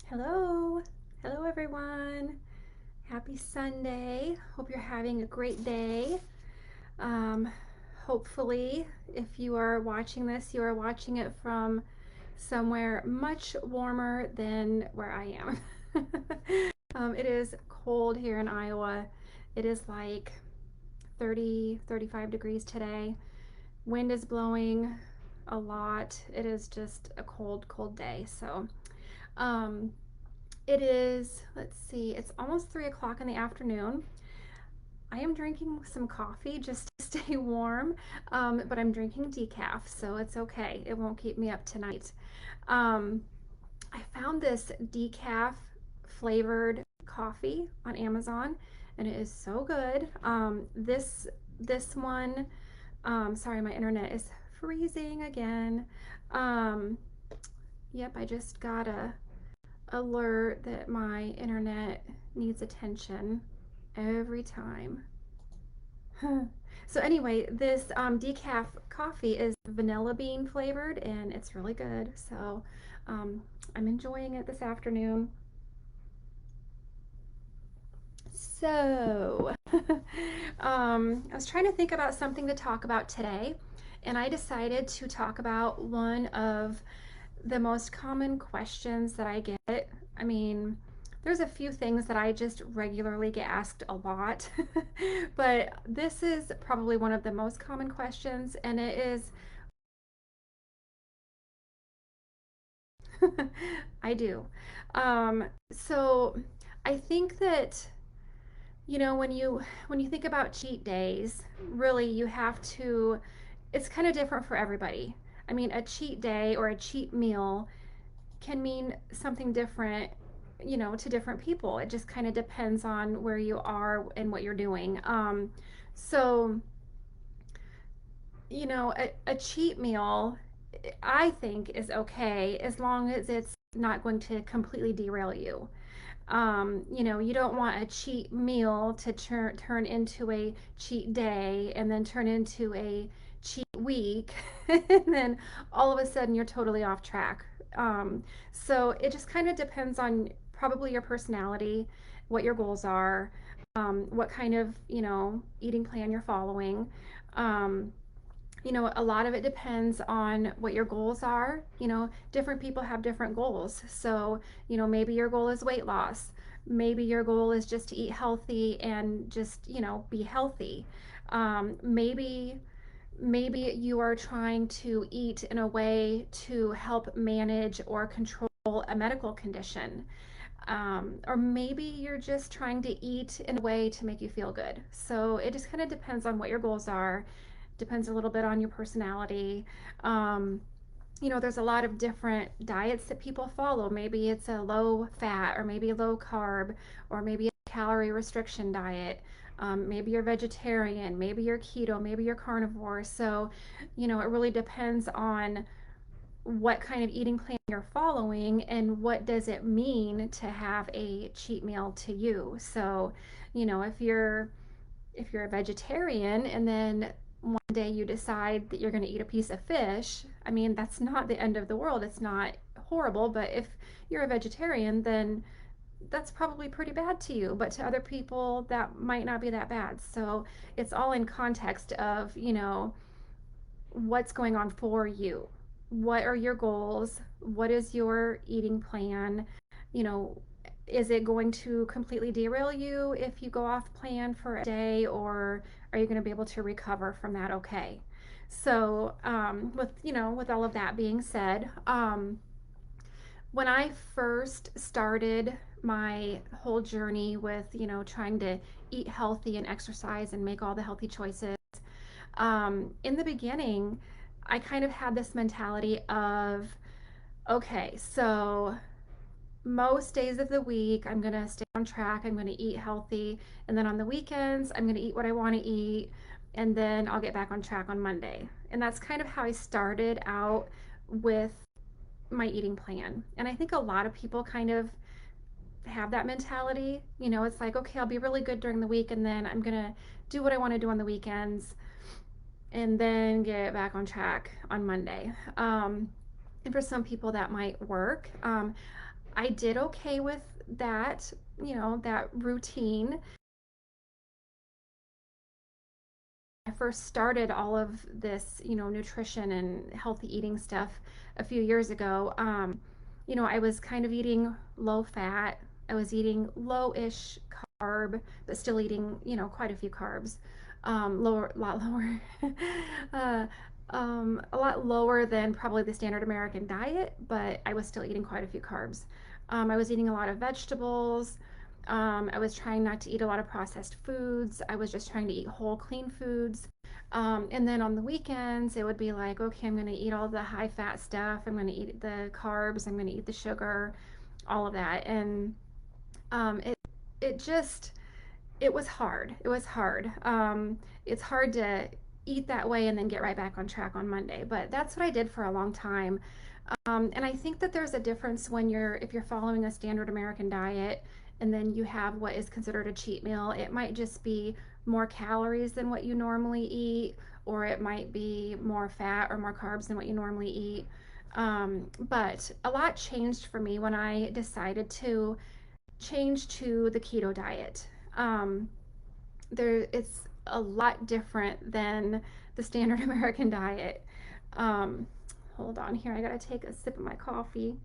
Hello. Hello, everyone. Happy Sunday. Hope you're having a great day. Um, Hopefully, if you are watching this, you are watching it from somewhere much warmer than where I am. It is cold here in Iowa. It is like 30, 35 degrees today. Wind is blowing a lot. It is just a cold, cold day. Um, It is, let's see, it's almost 3 o'clock in the afternoon. I am drinking some coffee just to stay warm, but I'm drinking decaf, so it's okay. It won't keep me up tonight. Um, I found this decaf flavored coffee on Amazon, and it is so good. This one, sorry, my internet is freezing again. Um, yep, I just got a alert that my internet needs attention every time. So anyway, this decaf coffee is vanilla bean flavored and it's really good. So um, I'm enjoying it this afternoon. So I was trying to think about something to talk about today, and I decided to talk about one of the most common questions that I get. I mean, there's a few things that I just regularly get asked a lot, but this is probably one of the most common questions, and it is I do. So I think that when you think about cheat days, really you have to it's kind of different for everybody. I mean, a cheat day or a cheat meal can mean something different, to different people. It just kind of depends on where you are and what you're doing. So, a cheat meal, I think, is okay as long as it's not going to completely derail you. You don't want a cheat meal to turn into a cheat day and then turn into a cheat week, and then all of a sudden you're totally off track. So it just kind of depends on probably your personality, what your goals are, what kind of eating plan you're following. Um, a lot of it depends on what your goals are. Different people have different goals. So, maybe your goal is weight loss. Maybe your goal is just to eat healthy and just, be healthy. Maybe you are trying to eat in a way to help manage or control a medical condition. Or maybe you're just trying to eat in a way to make you feel good. So it just kind of depends on what your goals are, depends a little bit on your personality. Um, there's a lot of different diets that people follow. Maybe it's a low fat, or maybe low carb, or maybe a calorie restriction diet. Maybe you're vegetarian, maybe you're keto, maybe you're carnivore. So, it really depends on what kind of eating plan you're following and what does it mean to have a cheat meal to you. So, if you're a vegetarian and then one day you decide that you're going to eat a piece of fish, I mean, that's not the end of the world. It's not horrible, but if you're a vegetarian, then that's probably pretty bad to you, but to other people that might not be that bad. So it's all in context of what's going on for you. What are your goals? What is your eating plan? You know, is it going to completely derail you if you go off plan for a day, or are you going to be able to recover from that okay? So, with all of that being said, when I first started my whole journey with, trying to eat healthy and exercise and make all the healthy choices, in the beginning, I kind of had this mentality of, okay, so most days of the week, I'm going to stay on track, I'm going to eat healthy, and then on the weekends, I'm going to eat what I want to eat, and then I'll get back on track on Monday. And that's kind of how I started out with my eating plan. And I think a lot of people kind of have that mentality. It's like, okay, I'll be really good during the week, and then I'm going to do what I want to do on the weekends and then get back on track on Monday. And for some people, that might work. I did okay with that, that routine. I first started all of this, nutrition and healthy eating stuff a few years ago. I was kind of eating low fat. I was eating low-ish carb, but still eating, quite a few carbs. Lower, a lot lower, uh, a lot lower than probably the standard American diet, but I was still eating quite a few carbs. I was eating a lot of vegetables. I was trying not to eat a lot of processed foods. I was just trying to eat whole, clean foods. And then on the weekends, it would be like, okay, I'm going to eat all the high fat stuff. I'm going to eat the carbs. I'm going to eat the sugar, all of that. And it just, it was hard. It was hard. It's hard to eat that way and then get right back on track on Monday. But that's what I did for a long time. And I think that there's a difference when if you're following a standard American diet and then you have what is considered a cheat meal. It might just be more calories than what you normally eat, or it might be more fat or more carbs than what you normally eat. But a lot changed for me when I decided to change to the keto diet. Um, it's a lot different than the standard American diet. Um, Hold on here, I gotta take a sip of my coffee.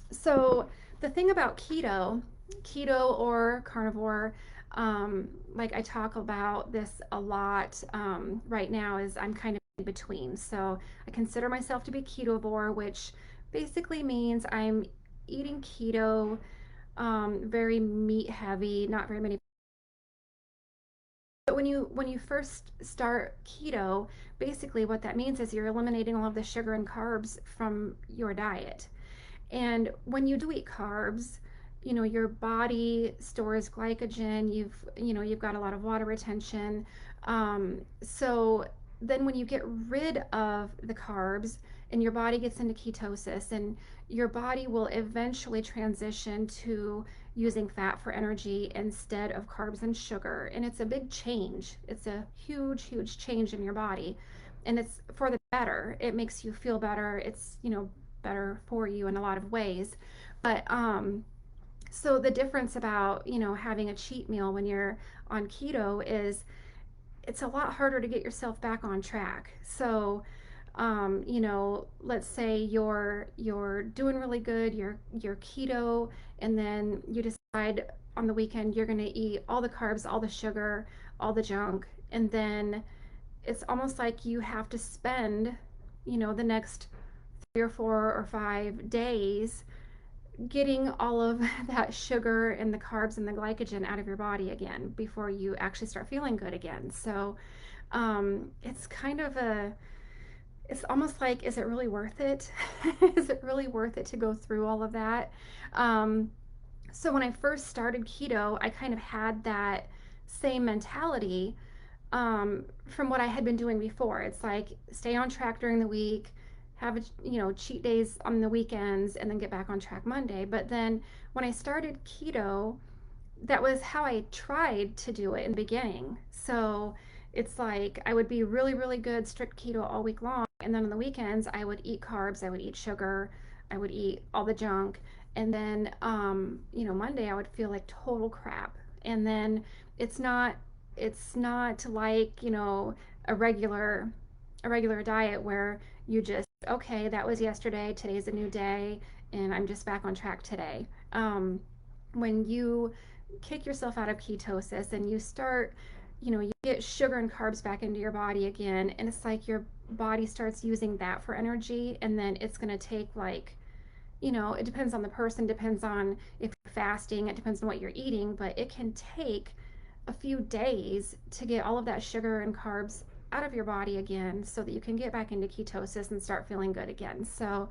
So the thing about keto or carnivore, like I talk about this a lot right now, is I'm kind of in between. So I consider myself to be ketovore, which basically means I'm eating keto, very meat heavy, not very many. But when you first start keto, basically what that means is you're eliminating all of the sugar and carbs from your diet. And when you do eat carbs, your body stores glycogen. You've got a lot of water retention. So then when you get rid of the carbs and your body gets into ketosis, and your body will eventually transition to using fat for energy instead of carbs and sugar. And it's a big change. It's a huge, huge change in your body. And it's for the better. It makes you feel better. It's, better for you in a lot of ways. But so the difference about, having a cheat meal when you're on keto is it's a lot harder to get yourself back on track. So let's say you're doing really good, you're keto, and then you decide on the weekend you're going to eat all the carbs, all the sugar, all the junk, and then it's almost like you have to spend, the next 3 or 4 or 5 days getting all of that sugar and the carbs and the glycogen out of your body again before you actually start feeling good again. So it's kind of it's almost like, is it really worth it? Is it really worth it to go through all of that? Um, so when I first started keto, I kind of had that same mentality from what I had been doing before. It's like stay on track during the week, have cheat days on the weekends, and then get back on track Monday. But then when I started keto, that was how I tried to do it in the beginning. So it's like I would be really, really good strict keto all week long. And then on the weekends, I would eat carbs, I would eat sugar, I would eat all the junk. And then, Monday I would feel like total crap. And then it's not, it's not like, a regular, a regular diet where you just, okay, that was yesterday, today's a new day, and I'm just back on track today. When you kick yourself out of ketosis and you start, you get sugar and carbs back into your body again, and it's like your body starts using that for energy, and then it's going to take like, it depends on the person, depends on if you're fasting, it depends on what you're eating, but it can take a few days to get all of that sugar and carbs out of your body again so that you can get back into ketosis and start feeling good again. So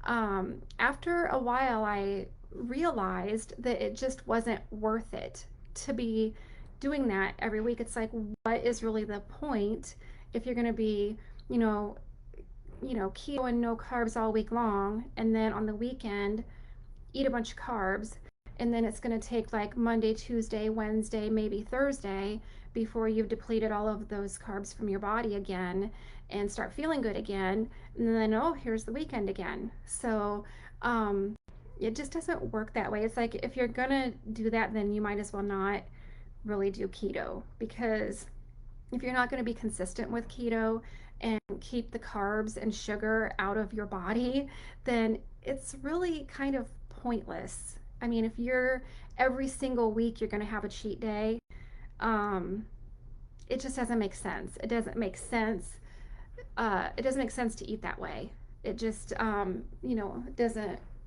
after a while, I realized that it just wasn't worth it to be doing that every week. It's like, what is really the point if you're going to be, you know, keto and no carbs all week long, and then on the weekend eat a bunch of carbs, And then it's going to take like Monday, Tuesday, Wednesday, maybe Thursday before you've depleted all of those carbs from your body again and start feeling good again. And then, oh, here's the weekend again. So, um, it just doesn't work that way. It's like if you're going to do that, then you might as well not really do keto, because if you're not going to be consistent with keto and keep the carbs and sugar out of your body, then it's really kind of pointless. I mean, if you're every single week you're going to have a cheat day, um, it just doesn't make sense. It doesn't make sense. It doesn't make sense to eat that way. It just,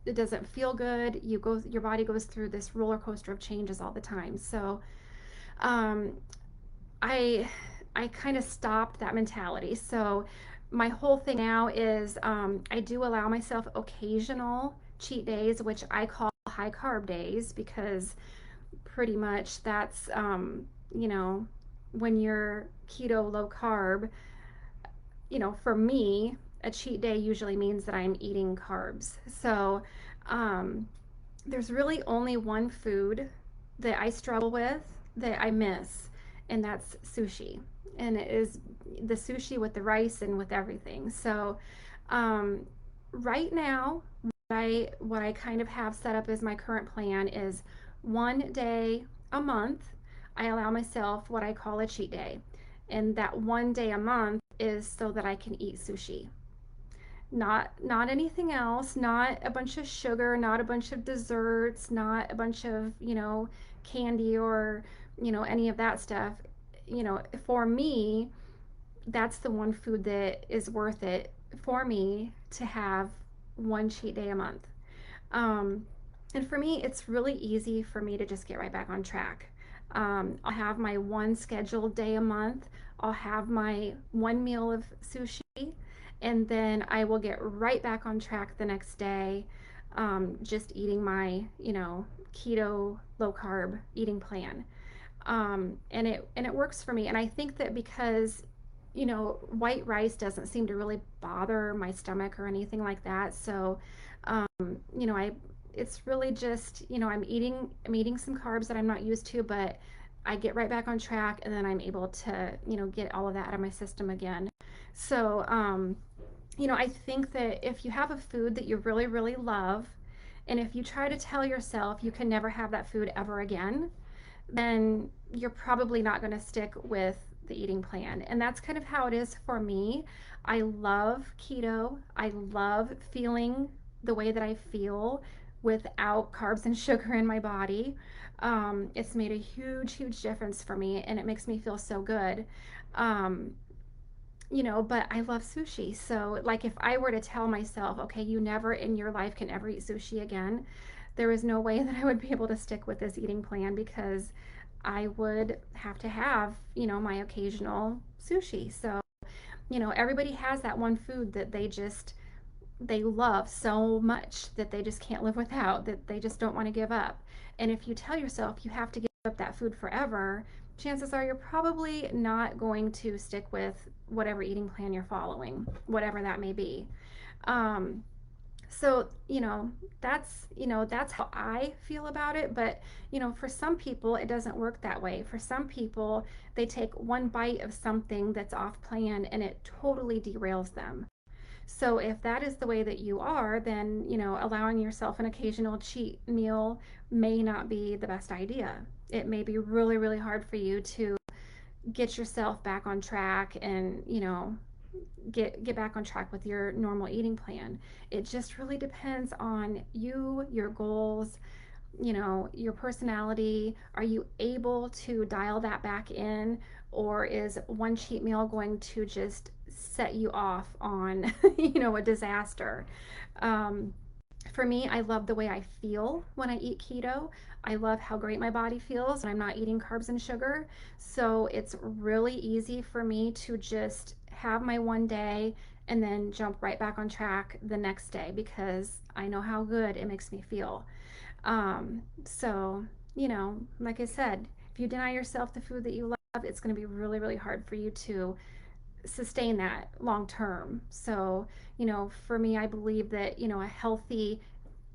it doesn't feel good. Your body goes through this roller coaster of changes all the time. So, um, I I kind of stopped that mentality. So my whole thing now is, I do allow myself occasional cheat days, which I call high carb days, because pretty much that's, you know, when you're keto low carb, for me, a cheat day usually means that I'm eating carbs. So, um, there's really only one food that I struggle with that I miss, and that's sushi. And it is the sushi with the rice and with everything. So, um, right now, what I kind of have set up as my current plan is 1 day a month. I allow myself what I call a cheat day, and that 1 day a month is so that I can eat sushi, not anything else, not a bunch of sugar, not a bunch of desserts, not a bunch of, candy, or, any of that stuff. For me, that's the one food that is worth it for me to have one cheat day a month. um, and for me, it's really easy for me to just get right back on track. I'll have my one scheduled day a month. I'll have my one meal of sushi, and then I will get right back on track the next day, just eating my, keto low carb eating plan. And it works for me. And I think that because, white rice doesn't seem to really bother my stomach or anything like that. So, um, I it's really just, I'm eating some carbs that I'm not used to, but I get right back on track, and then I'm able to, get all of that out of my system again. So, I think that if you have a food that you really, really love, and if you try to tell yourself you can never have that food ever again, then you're probably not going to stick with the eating plan. And that's kind of how it is for me. I love keto. I love feeling the way that I feel without carbs and sugar in my body. It's made a huge, huge difference for me, and it makes me feel so good. Um, but I love sushi. So, like, if I were to tell myself, okay, you never in your life can ever eat sushi again, there is no way that I would be able to stick with this eating plan, because I would have to have, my occasional sushi. So, everybody has that one food that they love so much that they just can't live without, that they just don't want to give up. And if you tell yourself you have to give up that food forever, chances are you're probably not going to stick with whatever eating plan you're following, whatever that may be. Um, so, that's how I feel about it. But, for some people, it doesn't work that way. For some people, they take one bite of something that's off plan and it totally derails them. So if that is the way that you are, then, allowing yourself an occasional cheat meal may not be the best idea. It may be really, really hard for you to get yourself back on track, and, get back on track with your normal eating plan. It just really depends on you, your goals, your personality. Are you able to dial that back in, or is one cheat meal going to just set you off on, a disaster? Um, for me, I love the way I feel when I eat keto. I love how great my body feels when I'm not eating carbs and sugar. So it's really easy for me to just have my one day and then jump right back on track the next day, because I know how good it makes me feel. So, like I said, if you deny yourself the food that you love, it's going to be really, really hard for you to sustain that long term. So, for me, I believe that,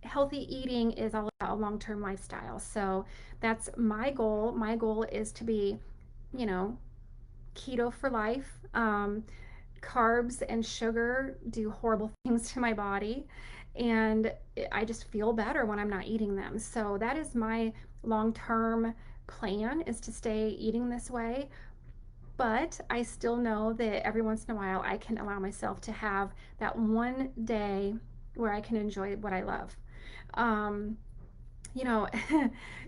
a healthy eating is all about a long-term lifestyle. So that's my goal. My goal is to be, you know, keto for life. Carbs and sugar do horrible things to my body, and I just feel better when I'm not eating them. So that is my long-term plan, is to stay eating this way. But I still know that every once in a while I can allow myself to have that one day where I can enjoy what I love. Um, you know,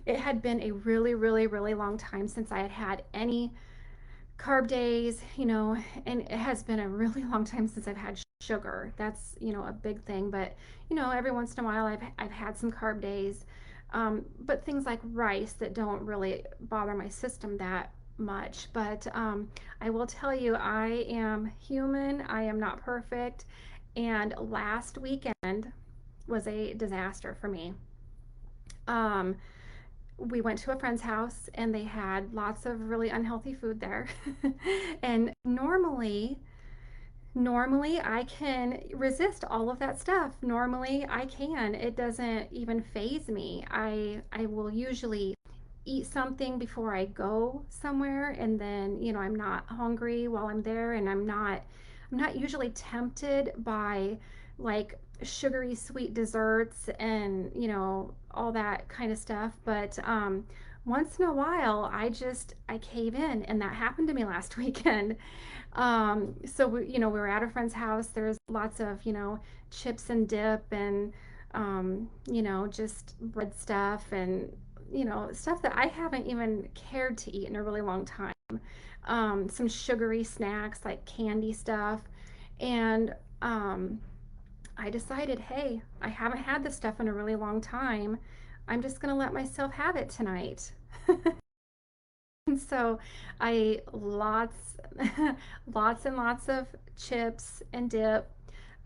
it had been a really, really, really long time since I had had any carb days, and it has been a really long time since I've had sugar. That's, a big thing. But, every once in a while I've had some carb days. But things like rice that don't really bother my system that much. But I will tell you, I am human. I am not perfect. And last weekend was a disaster for me. Um, we went to a friend's house and they had lots of really unhealthy food there. And normally I can resist all of that stuff. Normally I can. It doesn't even phase me. I will usually eat something before I go somewhere, and then, I'm not hungry while I'm there, and I'm not usually tempted by like sugary sweet desserts and, all that kind of stuff. But once in a while I cave in, and that happened to me last weekend. So we were at a friend's house. There's lots of, chips and dip and, just bread stuff and, stuff that I haven't even cared to eat in a really long time. Some sugary snacks like candy stuff. And I decided, hey, I haven't had this stuff in a really long time. I'm just going to let myself have it tonight. And so I ate lots and lots of chips and dip.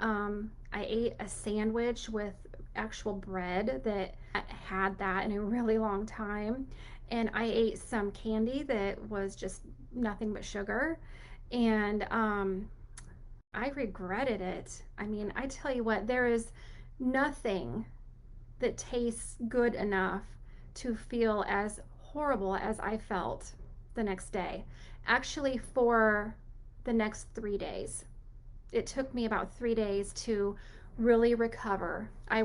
I ate a sandwich with actual bread that had that in a really long time. And I ate some candy that was just nothing but sugar. And I regretted it. I mean, I tell you what, there is nothing that tastes good enough to feel as horrible as I felt the next day. Actually, for the next 3 days, it took me about 3 days to really recover. I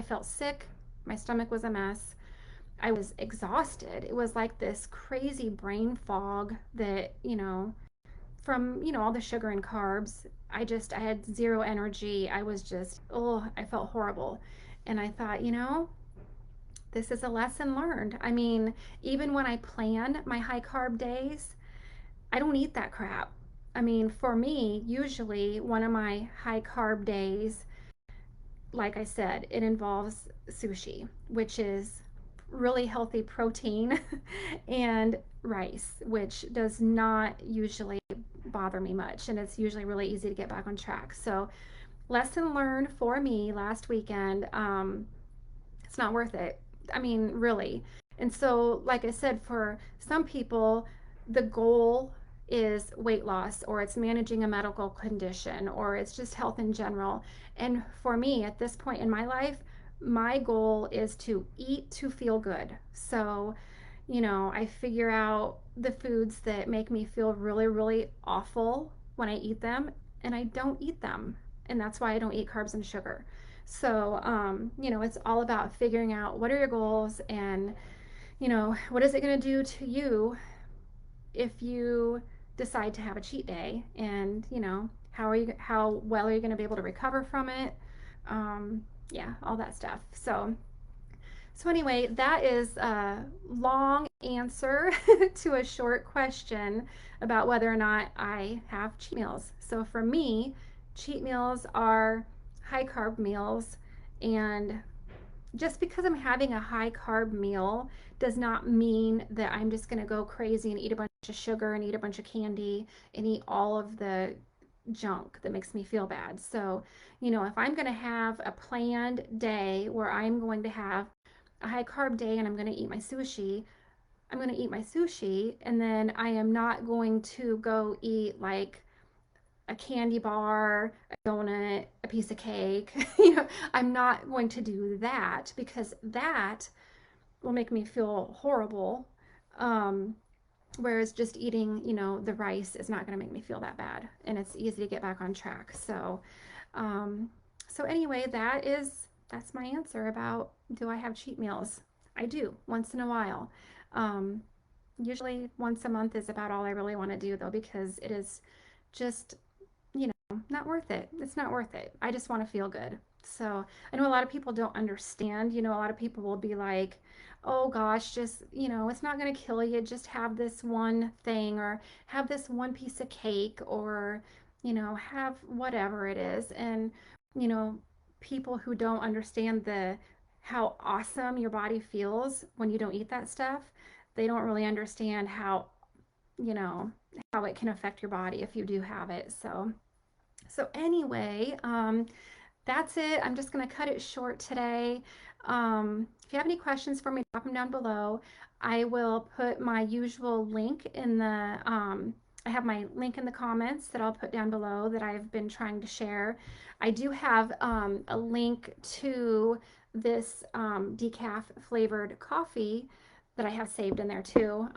felt sick. My stomach was a mess. I was exhausted. It was like this crazy brain fog that, from, all the sugar and carbs. I had zero energy. I was just, oh, I felt horrible. And I thought, this is a lesson learned. I mean, even when I plan my high carb days, I don't eat that crap. I mean, for me, usually one of my high carb days, like I said, it involves sushi, which is really healthy protein, and rice, which does not usually bother me much. And it's usually really easy to get back on track. So, lesson learned for me last weekend. It's not worth it. I mean, really. And so, like I said, for some people, the goal is weight loss, or it's managing a medical condition, or it's just health in general. And for me, at this point in my life, my goal is to eat to feel good. So, I figure out the foods that make me feel really, really awful when I eat them, and I don't eat them. And that's why I don't eat carbs and sugar. So, it's all about figuring out what are your goals, and, what is it going to do to you if you decide to have a cheat day, and, how well are you going to be able to recover from it? Yeah, all that stuff. So anyway, that is a long answer to a short question about whether or not I have cheat meals. So for me, cheat meals are high carb meals, and just because I'm having a high carb meal does not mean that I'm just going to go crazy and eat a bunch of sugar and eat a bunch of candy and eat all of the junk that makes me feel bad. So, if I'm going to have a planned day where I'm going to have a high carb day and I'm going to eat my sushi, I'm going to eat my sushi, and then I am not going to go eat like a candy bar, a donut, a piece of cake. I'm not going to do that because that will make me feel horrible. Um, Whereas just eating, the rice is not going to make me feel that bad, and it's easy to get back on track. Um, so anyway, that's my answer about do I have cheat meals? I do once in a while. Um, Usually once a month is about all I really want to do though, because it is just not worth it. It's not worth it. I just want to feel good. So I know a lot of people don't understand. A lot of people will be like, oh gosh, just, it's not going to kill you. Just have this one thing or have this one piece of cake or, have whatever it is. And, you know, people who don't understand how awesome your body feels when you don't eat that stuff, they don't really understand you know, how it can affect your body if you do have it. So anyway, that's it. I'm just going to cut it short today. If you have any questions for me, drop them down below. I will put my usual link I have my link in the comments that I'll put down below that I've been trying to share. I do have a link to this decaf flavored coffee that I have saved in there too.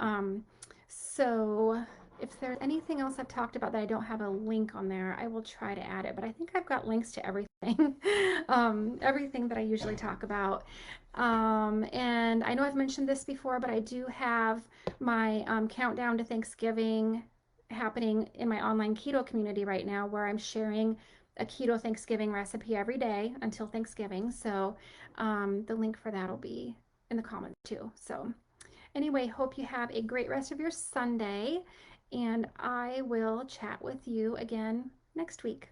So if there's anything else I've talked about that I don't have a link on there, I will try to add it. But I think I've got links to everything, everything that I usually talk about. And I know I've mentioned this before, but I do have my countdown to Thanksgiving happening in my online keto community right now, where I'm sharing a keto Thanksgiving recipe every day until Thanksgiving. So the link for that will be in the comments too. So anyway, hope you have a great rest of your Sunday, and I will chat with you again next week.